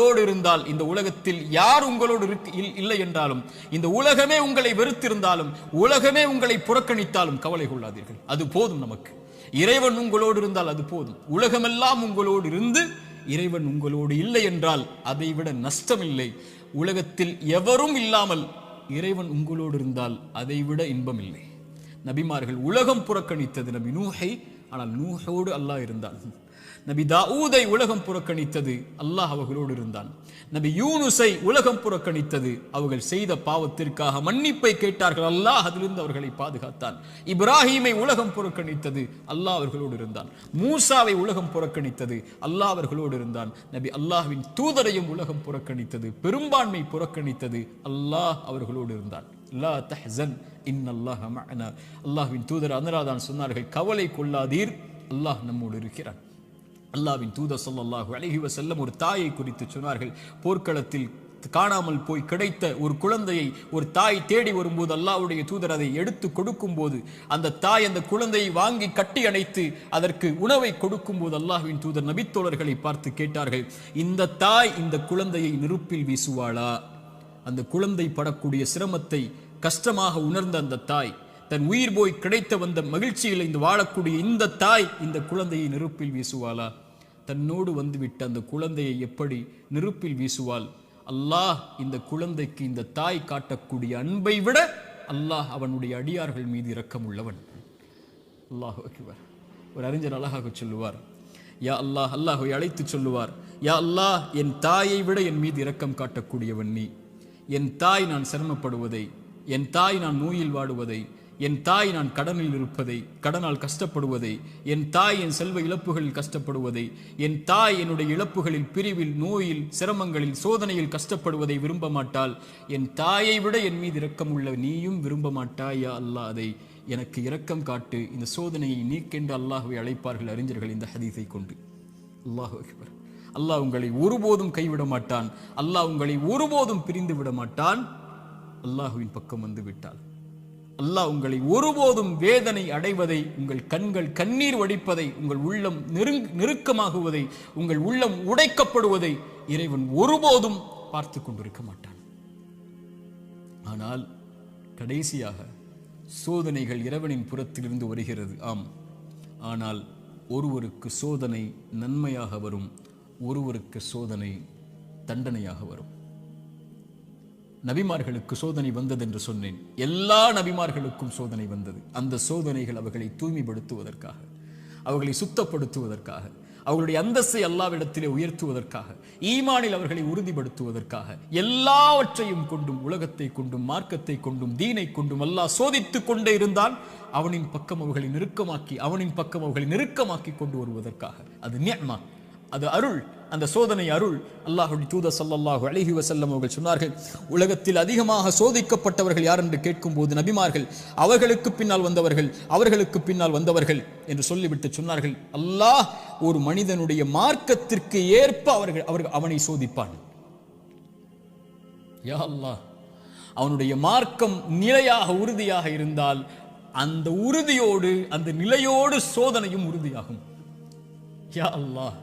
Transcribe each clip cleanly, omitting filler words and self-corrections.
உங்களோடு இருந்தால், இந்த உலகத்தில் யார் உங்களோடு இல்லை என்றாலும், இந்த உலகமே உங்களை வெறுத்திருந்தாலும், உலகமே உங்களை புறக்கணித்தாலும் கவலை கொள்ளாதீர்கள். அது போதும் நமக்கு. இறைவன் உங்களோடு இருந்தால் அது போதும். உலகமெல்லாம் உங்களோடு இருந்து இறைவன் உங்களோடு இல்லை என்றால் அதை விட நஷ்டமில்லை. உலகத்தில் எவரும் இல்லாமல் இறைவன் உங்களோடு இருந்தால் அதை விட இன்பம் இல்லை. நபிமார்கள் உலகம் புறக்கணித்தது நபி நூஹை, ஆனால் நூஹோடு அல்லாஹ் இருந்தான். நபி தாவூதை உலகம் புறக்கணித்தது, அல்லாஹ் அவர்களோடு இருந்தான். நபி யூனுஸை உலகம் புறக்கணித்தது, அவர்கள் செய்த பாவத்திற்காக மன்னிப்பை கேட்டார்கள், அல்லாஹ் அதிலிருந்து அவர்களை பாதுகாத்தான். இப்ராஹீமை உலகம் புறக்கணித்தது, அல்லாஹ் அவர்களோடு இருந்தான். மூசாவை உலகம் புறக்கணித்தது, அல்லாஹ் அவர்களோடு இருந்தான். நபி அல்லாஹ்வின் தூதரையும் உலகம் புறக்கணித்தது, பெரும்பான்மை புறக்கணித்தது, அல்லாஹ் அவர்களோடு இருந்தான். லா தஹ்சன் இன்னல்லாஹ மஅனா. அல்லாஹ்வின் தூதர் அதனால்தான் சொன்னார்கள், கவலை கொள்ளாதீர், அல்லாஹ் நம்மோடு இருக்கிறான். அல்லாஹ்வின் தூதர் ஸல்லல்லாஹு அலைஹி வஸல்லம் ஒரு தாயை குறித்து சொன்னார்கள். போர்க்களத்தில் காணாமல் போய் கிடைத்த ஒரு குழந்தையை ஒரு தாய் தேடி வரும்போது அல்லாஹ்வுடைய தூதர் அதை எடுத்து கொடுக்கும் போது, அந்த தாய் அந்த குழந்தையை வாங்கி கட்டி அணைத்து அதற்கு உணவை கொடுக்கும் போது அல்லாஹ்வின் தூதர் நபித்தோழர்களை பார்த்து கேட்டார்கள், இந்த தாய் இந்த குழந்தையை நெருப்பில் வீசுவாளா? அந்த குழந்தை படக்கூடிய சிரமத்தை கஷ்டமாக உணர்ந்த அந்த தாய், தன் உயிர் போய் கிடைத்த வந்த மகிழ்ச்சியில் இந்த வாழக்கூடிய இந்த தாய் இந்த குழந்தையை நெருப்பில் வீசுவாளா? தன்னோடு வந்துவிட்ட அந்த குழந்தையை எப்படி நெருப்பில் வீசுவாள்? அல்லாஹ் இந்த குழந்தைக்கு இந்த தாய் காட்டக்கூடிய அன்பை விட அல்லாஹ் அவனுடைய அடியார்கள் மீது இரக்கம் உள்ளவன். அல்லாஹு அக்பர். ஒரு அறிஞர் அழகாக சொல்லுவார், யா அல்லாஹ், அல்லாஹை அழைத்து சொல்லுவார், யா அல்லாஹ், என் தாயை விட என் மீது இரக்கம் காட்டக்கூடியவன் நீ. என் தாய் நான் சிரமப்படுவதை, என் தாய் நான் நோயில் வாடுவதை, என் தாய் நான் கடனில் இருப்பதை, கடனால் கஷ்டப்படுவதை, என் தாய் என் செல்வ இழப்புகளில் கஷ்டப்படுவதை, என் தாய் என்னுடைய இழப்புகளில், பிரிவில், நோயில், சிரமங்களில், சோதனையில் கஷ்டப்படுவதை விரும்ப மாட்டாள். என் தாயை விட என் மீது இரக்கம் உள்ள நீயும் விரும்ப மாட்டாயா அல்லாஹ், அதை எனக்கு இரக்கம் காட்டு, இந்த சோதனையை நீக்கென்று அல்லாஹ்வை அழைப்பார்கள் அறிஞர்கள் இந்த ஹதீஸை கொண்டு. அல்லாஹு அக்பர். அல்லாஹ் உங்களை ஒருபோதும் கைவிட மாட்டான். அல்லாஹ் உங்களை ஒருபோதும் பிரிந்து விட மாட்டான். அல்லாஹுவின் பக்கம் வந்து விட்டால் அல்லாஹ் உங்களை ஒருபோதும் வேதனை அடைவதை, உங்கள் கண்கள் கண்ணீர் வடிப்பதை, உங்கள் உள்ளம் நெருக்கமாகுவதை, உங்கள் உள்ளம் உடைக்கப்படுவதை இறைவன் ஒருபோதும் பார்த்து கொண்டிருக்க மாட்டான். ஆனால் கடைசியாக சோதனைகள் இறைவனின் புறத்திலிருந்து வருகிறது, ஆம். ஆனால் ஒருவருக்கு சோதனை நன்மையாக வரும், ஒருவருக்கு சோதனை தண்டனையாக வரும். நபிமார்களுக்கு சோதனை வந்தது என்று சொன்னேன். எல்லா நபிமார்களுக்கும் சோதனை வந்தது. அந்த சோதனைகள் அவர்களை தூய்மைப்படுத்துவதற்காக, அவர்களை சுத்தப்படுத்துவதற்காக, அவர்களுடைய அந்தஸ்தை அல்லாஹ்விடத்திலே உயர்த்துவதற்காக, ஈமானில் அவர்களை உறுதிப்படுத்துவதற்காக, எல்லாவற்றையும் கொண்டும், உலகத்தை கொண்டும், மார்க்கத்தை கொண்டும், தீனை கொண்டும் அல்லாஹ் சோதித்துக் கொண்டே இருந்தால் அவனின் பக்கம் அவர்களை நெருக்கமாக்கி, அவனின் பக்கம் அவர்களை நெருக்கமாக்கி கொண்டு வருவதற்காக. அது நிஅமா, அது அருள். அந்த சோதனை அருள். அல்லாஹ்வுடைய தூதர் ஸல்லல்லாஹு அலைஹி வஸல்லம் அவர்கள் சொன்னார்கள், உலகத்தில் அதிகமாக சோதிக்கப்பட்டவர்கள் யார் என்று கேட்கும் போது நபிமார்கள், அவர்களுக்கு பின்னால் வந்தவர்கள், அவர்களுக்கு பின்னால் வந்தவர்கள் என்று சொல்லிவிட்டு சொன்னார்கள், அல்லாஹ் ஒரு மனிதனுடைய மார்க்கத்திற்கு ஏற்ப அவனை சோதிப்பான். யா அல்லாஹ், அவனுடைய மார்க்கம் நிலையாக உறுதியாக இருந்தால் அந்த உறுதியோடு, அந்த நிலையோடு சோதனையும் உறுதியாகும். யா அல்லாஹ்.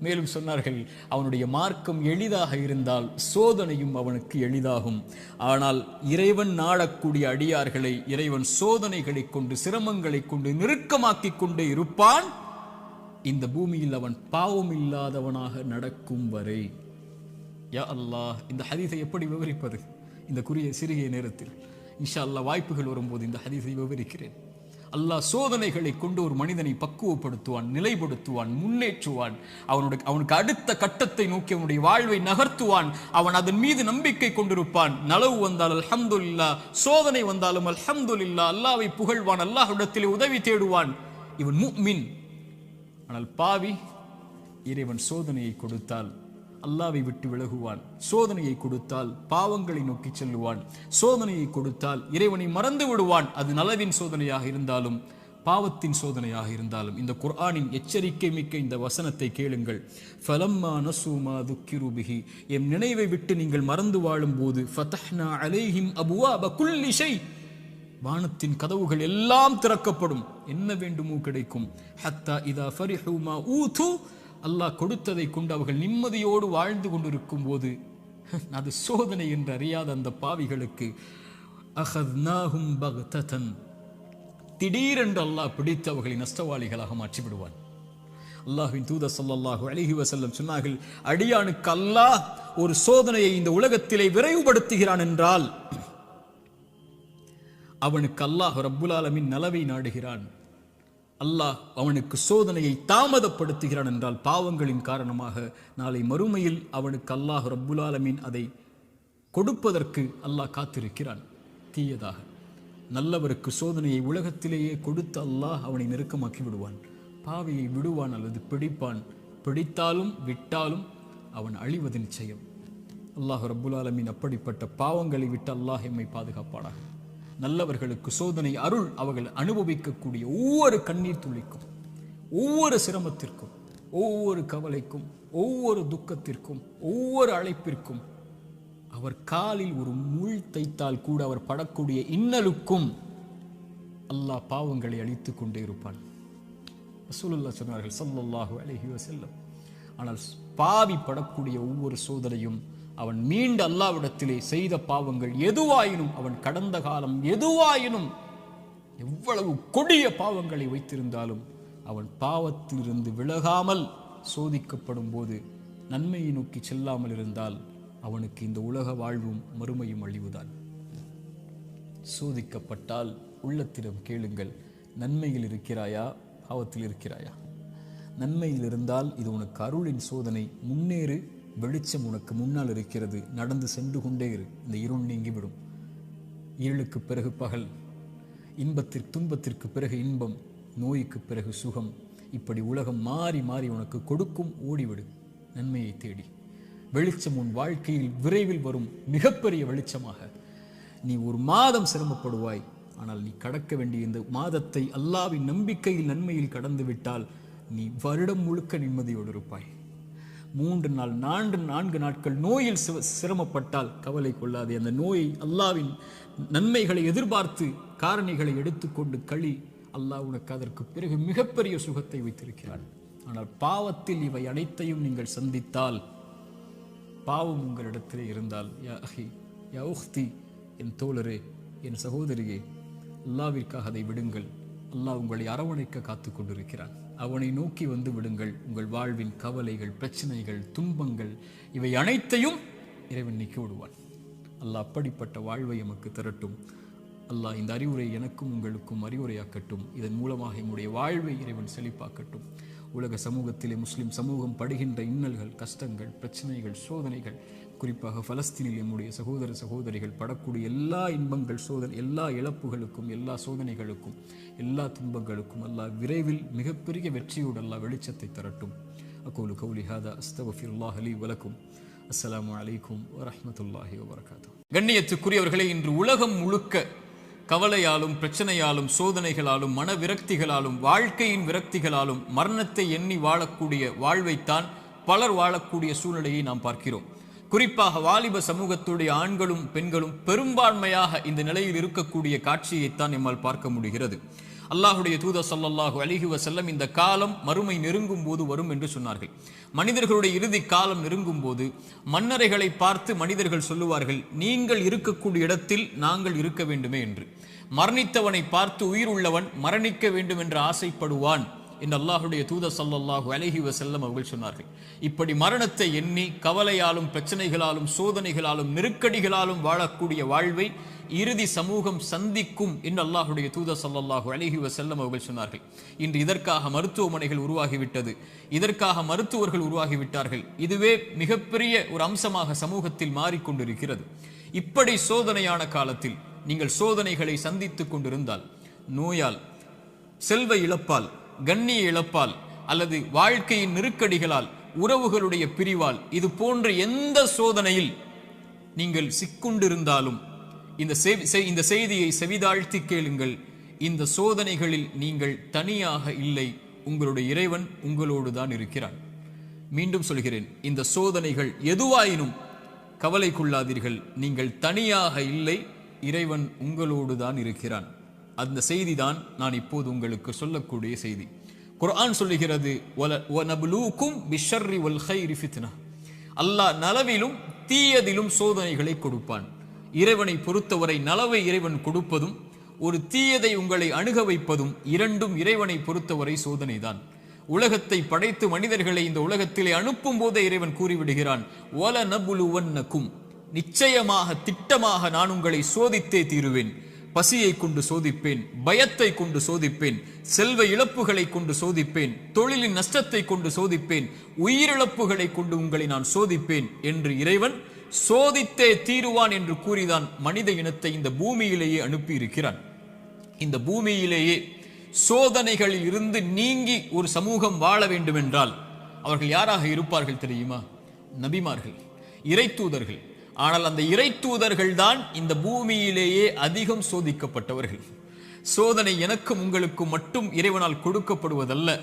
மேலும் சொன்னார்கள், அவனுடைய மார்க்கம் எளிதாக இருந்தால் சோதனையும் அவனுக்கு எளிதாகும். ஆனால் இறைவன் நாடக்கூடிய அடியார்களை இறைவன் சோதனைகளை கொண்டு, சிரமங்களை கொண்டு நெருக்கமாக்கி கொண்டே இருப்பான், இந்த பூமியில் அவன் பாவம் இல்லாதவனாக நடக்கும் வரை. யா அல்லாஹ், இந்த ஹதீஸை எப்படி விவரிப்பது இந்த சிறிய நேரத்தில்? இன்ஷா அல்லாஹ் வாய்ப்புகள் வரும்போது இந்த ஹதீஸை விவரிக்கிறேன். அல்லாஹ் சோதனைகளை கொண்டு ஒரு மனிதனை பக்குவப்படுத்துவான், நிலைப்படுத்துவான், முன்னேற்றுவான். அவனுக்கு அடுத்த கட்டத்தை நோக்கி அவனுடைய வாழ்வை நகர்த்துவான். அவன் அதன் மீது நம்பிக்கை கொண்டிருப்பான். நலவு வந்தால் அல்ஹம்துலில்லாஹ், சோதனை வந்தாலும் அல்ஹம்துலில்லாஹ், அல்லாஹ்வை புகழ்வான், அல்லாஹ்விடத்திலே உதவி தேடுவான். இவன் முஃமின். ஆனால் பாவி, இறைவன் சோதனையை கொடுத்தால் அல்லாஹ்வை விட்டு விலகுவான், சோதனையை கொடுத்தால் பாவங்களை நோக்கி செல்லுவான், சோதனையை கொடுத்தால் இறைவனை மறந்து விடுவான். அது நலவின் சோதனையாக இருந்தாலும் பாவத்தின் சோதனையாக இருந்தாலும். இந்த குர்ஆனின் எச்சரிக்கை மிக்க இந்த வசனத்தை கேளுங்கள். ஃபலம்மா நஸூ மா துக்கிரு பிஹி, எம் நினைவை விட்டு நீங்கள் மறந்து வாழும் போது, ஃபதஹ்னா அலைஹிம் அபுவாப குல்லி ஷை, வானத்தின் கதவுகள் எல்லாம் திறக்கப்படும், என்ன வேண்டுமோ கிடைக்கும். ஹத்தா இதா ஃபரிஹு மா ஊது, அல்லாஹ் கொடுத்ததை கொண்டு அவர்கள் நிம்மதியோடு வாழ்ந்து கொண்டிருக்கும் போது அது சோதனை என்று அறியாத அந்த பாவிகளுக்கு அஹத்னாஹும் பக்ததன், திடீரென்று அல்லாஹ் பிடித்து அவர்களை நஷ்டவாளிகளாக மாற்றி விடுவான். அல்லாஹ்வின் தூதர் ஸல்லல்லாஹு அலைஹி வஸல்லம் சொன்னார்கள், அடியானுக்கு அல்லாஹ் ஒரு சோதனையை இந்த உலகத்திலே விரைவுபடுத்துகிறான் என்றால் அவனுக்கு அல்லாஹ் ரப்புல் ஆலமீன் நலவை நாடுகிறான். அல்லாஹ் அவனுக்கு சோதனையை தாமதப்படுத்துகிறான் என்றால் பாவங்களின் காரணமாக நாளை மறுமையில் அவனுக்கு அல்லாஹ் ரப்புல் ஆலமீன் அதை கொடுப்பதற்கு அல்லாஹ் காத்திருக்கிறான். தீயதாக நல்லவருக்கு சோதனையை உலகத்திலேயே கொடுத்து அல்லாஹ் அவனை நெருக்கமாக்கி விடுவான். பாவியை விடுவான் அல்லது பிடிப்பான். பிடித்தாலும் விட்டாலும் அவன் அழிவது நிச்சயம். அல்லாஹ் ரப்புல் ஆலமீன் அப்படிப்பட்ட பாவங்களை விட்டு அல்லாஹ் எம்மை பாதுகாப்பானாக. நல்லவர்களுக்கு சோதனை அருள் அவர்கள் அனுபவிக்கக்கூடிய ஒவ்வொரு கண்ணீர் துளிக்கும், ஒவ்வொரு சிரமத்திற்கும், ஒவ்வொரு கவலைக்கும், ஒவ்வொரு துக்கத்திற்கும், ஒவ்வொரு அழைப்பிற்கும், அவர் காலில் ஒரு முள் தைத்தால் கூட அவர் படக்கூடிய இன்னலுக்கும் அல்லாஹ் பாவங்களை அழித்துக் கொண்டே இருப்பான். ரசூலுல்லாஹ் சொன்னார்கள் ஸல்லல்லாஹு அலைஹி வஸல்லம், ஆனால் பாவி படக்கூடிய ஒவ்வொரு சோதனையும் அவன் மீண்டு அல்லாஹ்விடத்திலே செய்த பாவங்கள் எதுவாயினும், அவன் கடந்த காலம் எதுவாயினும், எவ்வளவு கொடிய பாவங்களை வைத்திருந்தாலும் அவன் பாவத்திலிருந்து விலகாமல் சோதிக்கப்படும் போது நன்மையை நோக்கி செல்லாமல் இருந்தால் அவனுக்கு இந்த உலக வாழ்வும் மறுமையும் அழிவுதான். சோதிக்கப்பட்டால் உள்ளத்திடம் கேளுங்கள், நன்மையில் இருக்கிறாயா, பாவத்தில் இருக்கிறாயா? நன்மையில் இருந்தால் இது உனக்கு அருளின் சோதனை, முன்னேறு, வெளிச்சம் உனக்கு முன்னால் இருக்கிறது, நடந்து சென்று கொண்டே இரு, இந்த இருள் நீங்கிவிடும். இருளுக்கு பிறகு பகல், இன்பத்திற்கு துன்பத்திற்கு பிறகு இன்பம், நோய்க்கு பிறகு சுகம், இப்படி உலகம் மாறி மாறி உனக்கு கொடுக்கும். ஓடிவிடு நன்மையை தேடி. வெளிச்சம் உன் வாழ்க்கையில் விரைவில் வரும், மிகப்பெரிய வெளிச்சமாக. நீ ஒரு மாதம் சிரமப்படுவாய், ஆனால் நீ கடக்க வேண்டிய இந்த மாதத்தை அல்லாஹ்வின் நம்பிக்கையில் நன்மையில் கடந்து விட்டால் நீ வருடம் முழுக்க நிம்மதியோடு இருப்பாய். 3 நாள் 4 நாட்கள் நோயில் சிரமப்பட்டால் கவலை கொள்ளாதே. அந்த நோயை அல்லாஹ்வின் நன்மைகளை எதிர்பார்த்து காரணிகளை எடுத்துக்கொண்டு களி, அல்லாஹ் உனக்கு அதற்கு பிறகு மிகப்பெரிய சுகத்தை வைத்திருக்கிறான். ஆனால் பாவத்தில் இவை அனைத்தையும் நீங்கள் சந்தித்தால், பாவம் உங்களிடத்திலே இருந்தால், யா அஹி யா உக்தி, என் தோழரே, என் சகோதரியே, அல்லாஹ்விற்காக அதை விடுங்கள். அல்லாஹ் உங்களை அரவணைக்க காத்து கொண்டிருக்கிறான். அவனை நோக்கி வந்து விடுங்கள். உங்கள் வாழ்வின் கவலைகள், பிரச்சனைகள், துன்பங்கள் இவை அனைத்தையும் இறைவன் நீக்கி விடுவான். அல்லாஹ் அப்படிப்பட்ட வாழ்வை எமக்கு தரட்டும். அல்லாஹ் இந்த அறிவுரை எனக்கும் உங்களுக்கும் அறிவுரையாக்கட்டும். இதன் மூலமாக என்னுடைய வாழ்வை இறைவன் செழிப்பாக்கட்டும். உலக சமூகத்திலே முஸ்லிம் சமூகம் படுகின்ற இன்னல்கள், கஷ்டங்கள், பிரச்சனைகள், சோதனைகள், குறிப்பாக பலஸ்தீனில் நம்முடைய சகோதர சகோதரிகள் படக்கூடிய எல்லா இன்பங்கள், எல்லா இழப்புகளுக்கும், எல்லா சோதனைகளுக்கும், எல்லா துன்பங்களுக்கும் அல்லாஹ் விரைவில் மிகப்பெரிய வெற்றியோடு அல்லாஹ் வெளிச்சத்தை தரட்டும். அகூலு கௌலி ஹாதா அஸ்தக்ஃபிருல்லாஹ் லீ வ லக்கும். அஸ்ஸலாமு அலைக்கும் வரஹ்மத்துல்லாஹி வபரகாத்துஹு. கண்ணியத்துக்குரியவர்களே, இன்று உலகம் முழுக்க கவலையாலும், பிரச்சனையாலும், சோதனைகளாலும், மன விரக்திகளாலும், வாழ்க்கையின் விரக்திகளாலும் மரணத்தை எண்ணி வாழக்கூடிய வாழ்வைத்தான் பலர் வாழக்கூடிய சூழ்நிலையை நாம் பார்க்கிறோம். குறிப்பாக வாலிப சமூகத்துடைய ஆண்களும் பெண்களும் பெரும்பான்மையாக இந்த நிலையில் இருக்கக்கூடிய காட்சியைத்தான் நம்மால் பார்க்க முடிகிறது. அல்லாஹுடைய தூதர் ஸல்லல்லாஹு அலைஹி வஸல்லம் இந்த காலம் மறுமை நெருங்கும் போது வரும் என்று சொன்னார்கள். மனிதர்களுடைய இறுதி காலம் நெருங்கும் போது மன்னரைகளை பார்த்து மனிதர்கள் சொல்லுவார்கள், நீங்கள் இருக்கக்கூடிய இடத்தில் நாங்கள் இருக்க வேண்டுமே என்று. மரணித்தவனை பார்த்து உயிர் உள்ளவன் மரணிக்க வேண்டும் என்று ஆசைப்படுவான் என்று அல்லாஹுடைய தூதர் ஸல்லல்லாஹு அலைஹி வஸல்லம் அவர்கள் சொன்னார்கள். இப்படி மரணத்தை எண்ணி கவலையாலும், பிரச்சனைகளாலும், சோதனைகளாலும், நெருக்கடிகளாலும் வாழக்கூடிய வாழ்வை இறுதி சமூகம் சந்திக்கும் என்று அல்லாஹுடைய தூதர் ஸல்லல்லாஹு அலைஹி வஸல்லம் அவர்கள் சொன்னார்கள். இன்று இதற்காக மருத்துவமனைகள் உருவாகிவிட்டது, இதற்காக மருத்துவர்கள் உருவாகிவிட்டார்கள். இதுவே மிகப்பெரிய ஒரு அம்சமாக சமூகத்தில் மாறிக்கொண்டிருக்கிறது. இப்படி சோதனையான காலத்தில் நீங்கள் சோதனைகளை சந்தித்துக் கொண்டிருந்தால், நோயால், செல்வ இழப்பால், கண்ணிய இழப்பால், அல்லது வாழ்க்கையின் நெருக்கடிகளால், உறவுகளுடைய பிரிவால், இது போன்ற எந்த சோதனையில் நீங்கள் சிக்குண்டிருந்தாலும் இந்த செய்தியை செவிதாழ்த்தி கேளுங்கள். இந்த சோதனைகளில் நீங்கள் தனியாக இல்லை, உங்களுடைய இறைவன் உங்களோடு தான் இருக்கிறான். மீண்டும் சொல்கிறேன், இந்த சோதனைகள் எதுவாயினும் கவலை கொள்ளாதீர்கள், நீங்கள் தனியாக இல்லை, இறைவன் உங்களோடு தான் இருக்கிறான். அந்த செய்தி தான் நான் இப்போது உங்களுக்கு சொல்லக்கூடிய செய்தி. குர்ஆன் சொல்லுகிறது வனப்லூக்கும் பிஷ்ஷர்ரி வல் கைரி ஃபித்னா. அல்லாஹ் நலவிலும் தீயதிலும் சோதனைகளை கொடுப்பான். இறைவனை பொறுத்தவரை நலவை இறைவன் கொடுப்பதும் ஒரு தீயதை உங்களை அணுக வைப்பதும் இரண்டும் இறைவனை பொறுத்தவரை சோதனைதான். உலகத்தை படைத்து மனிதர்களை இந்த உலகத்திலே அனுப்பும் போதே இறைவன் கூறிவிடுகிறான், வலனப்லுவன்னக்கும், நிச்சயமாக திட்டமாக நான் உங்களை சோதித்தே தீருவேன். பசியை கொண்டு சோதிப்பேன், பயத்தை கொண்டு சோதிப்பேன், செல்வ இழப்புகளை கொண்டு சோதிப்பேன், தொழிலின் நஷ்டத்தை கொண்டு சோதிப்பேன், உயிரிழப்புகளை கொண்டு உங்களை நான் சோதிப்பேன் என்று இறைவன் சோதித்தே தீருவான் என்று கூறிதான் மனித இனத்தை இந்த பூமியிலேயே அனுப்பி இருக்கிறான். இந்த பூமியிலேயே சோதனைகளில் இருந்து நீங்கி ஒரு சமூகம் வாழ வேண்டும் என்றால் அவர்கள் யாராக இருப்பார்கள் தெரியுமா? நபிமார்கள், இறை தூதர்கள். ஆனால் அந்த இறை தூதர்கள் தான் இந்த பூமியிலேயே அதிகம் சோதிக்கப்பட்டவர்கள். சோதனை எனக்கும் உங்களுக்கும் மட்டும் இறைவனால் கொடுக்கப்படுவதல்ல,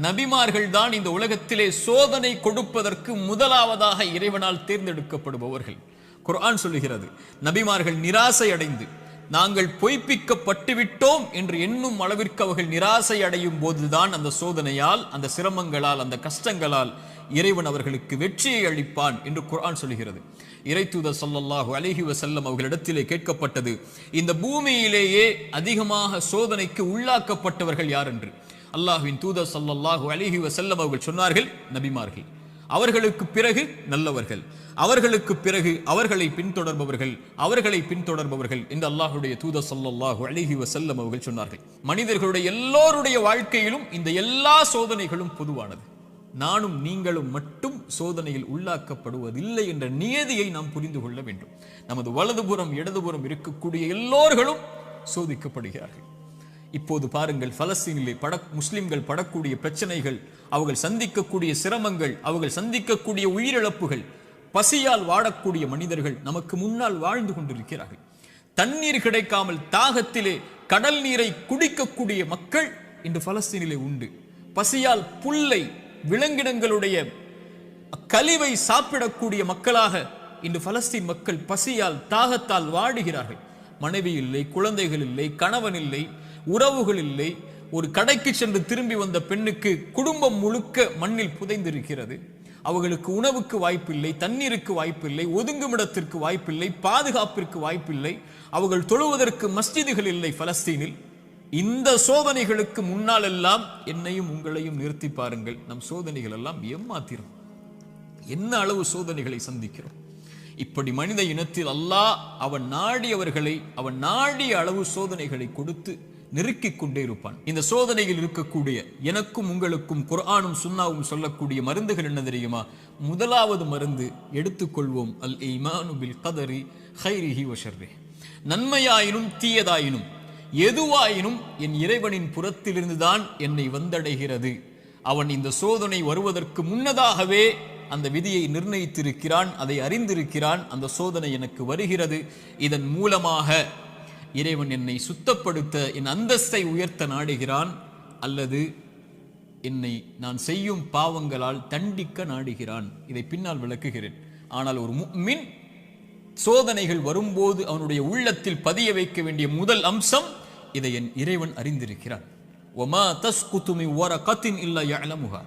நபிமார்கள் தான் இந்த உலகத்திலே சோதனை கொடுப்பதற்கு முதலாவதாக இறைவனால் தேர்ந்தெடுக்கப்படுபவர்கள். குர்ஆன் சொல்லுகிறது, நபிமார்கள் நிராசை அடைந்து நாங்கள் பொய்ப்பிக்கப்பட்டு விட்டோம் என்று எண்ணும் அளவிற்கு அவர்கள் நிராசை அடையும் போதுதான் அந்த சோதனையால், அந்த சிரமங்களால், அந்த கஷ்டங்களால் இறைவன் அவர்களுக்கு வெற்றியை அளிப்பான் என்று குர்ஆன் சொல்கிறது. இறை தூதர் ஸல்லல்லாஹு அலைஹி வஸல்லம் அவர்களிடத்திலே கேட்கப்பட்டது, இந்த பூமியிலேயே அதிகமாக சோதனைக்கு உள்ளாக்கப்பட்டவர்கள் யார் என்று. அல்லாஹ்வின் தூதர் ஸல்லல்லாஹு அலைஹி வஸல்லம் அவர்கள் சொன்னார்கள், நபிமார்கள். அவர்களுக்கு பிறகு நல்லவர்கள், அவர்களுக்கு பிறகு அவர்களை பின்தொடர்பவர்கள் என்று அல்லாஹ்வுடைய தூதர் ஸல்லல்லாஹு அலைஹி வஸல்லம் அவர்கள் சொன்னார்கள். மனிதர்களுடைய எல்லோருடைய வாழ்க்கையிலும் இந்த எல்லா சோதனைகளும் பொதுவானது. நானும் நீங்களும் மட்டும் சோதனையில் உள்ளாக்கப்படுவதில்லை என்ற நியதியை நாம் புரிந்து கொள்ள வேண்டும். நமது வலதுபுறம் இடதுபுறம் இருக்கக்கூடிய எல்லோர்களும் சோதிக்கப்படுகிறார்கள். இப்போது பாருங்கள், பலஸ்தீனிலே முஸ்லிம்கள் படக்கூடிய பிரச்சனைகள், அவர்கள் சந்திக்கக்கூடிய சிரமங்கள், அவர்கள் சந்திக்கக்கூடிய உயிரிழப்புகள், பசியால் வாடக்கூடிய மனிதர்கள் நமக்கு முன்னால் வாழ்ந்து கொண்டிருக்கிறார்கள். தண்ணீர் கிடைக்காமல் தாகத்திலே கடல் நீரை குடிக்கக்கூடிய மக்கள் இன்று பலஸ்தீனிலே உண்டு. பசியால் புல்லை, விலங்கினங்களுடைய கழிவை சாப்பிடக்கூடிய மக்களாக இன்று பலஸ்தீன் மக்கள் பசியால் தாகத்தால் வாடுகிறார்கள். மனைவி இல்லை, குழந்தைகள் இல்லை, கணவன் இல்லை, உறவுகள் இல்லை. ஒரு கடைக்கு சென்று திரும்பி வந்த பெண்ணுக்கு குடும்பம் முழுக்க மண்ணில் புதைந்திருக்கிறது. அவர்களுக்கு உணவுக்கு வாய்ப்பில்லை, தண்ணீருக்கு வாய்ப்பில்லை, ஒதுங்குமிடத்திற்கு வாய்ப்பில்லை, பாதுகாப்பிற்கு வாய்ப்பில்லை. அவர்கள் தொழுவதற்கு மஸ்ஜிதுகள் இல்லை பலஸ்தீனில். இந்த சோதனைகளுக்கு முன்னால் எல்லாம் என்னையும் உங்களையும் நிறுத்தி பாருங்கள். நம் சோதனைகள் எல்லாம் ஏமாத்திரும். என்ன அளவு சோதனைகளை சந்திக்கிறோம். இப்படி மனித இனத்தில் அல்லாஹ் அவன் நாடியவர்களை அவன் நாடிய அளவு சோதனைகளை கொடுத்து நெருக்கிக் கொண்டே இருப்பான். இந்த சோதனையில் இருக்கக்கூடிய எனக்கும் உங்களுக்கும் குர்ஆனும் சுன்னாவும் சொல்லக்கூடிய மருந்துகள் என்ன தெரியுமா? முதலாவது மருந்து எடுத்துக்கொள்வோம், அல் ஈமானு பில் கதரி கைரிஹி வ ஷர்ரிஹி. நன்மையாயினும் தீயதாயினும் எதுவாயினும் என் இறைவனின் புறத்திலிருந்துதான் என்னை வந்தடைகிறது. அவன் இந்த சோதனை வருவதற்கு முன்னதாகவே அந்த விதியை நிர்ணயித்திருக்கிறான், அதை அறிந்திருக்கிறான். அந்த சோதனை எனக்கு வருகிறது, இதன் மூலமாக இறைவன் என்னை சுத்தப்படுத்த, என் அந்தஸ்தை உயர்த்த நாடுகிறான், அல்லது என்னை நான் செய்யும் பாவங்களால் தண்டிக்க நாடுகிறான். இதை பின்னால் விளக்குகிறேன். ஆனால் ஒரு முஃமின் சோதனைகள் வரும்போது அவனுடைய உள்ளத்தில் பதிய வைக்க வேண்டிய முதல் அம்சம், இதை என் இறைவன் அறிந்திருக்கிறான். வமா தஸ்குது மின் வரகத்தின் இல்லா யஅலமுஹா.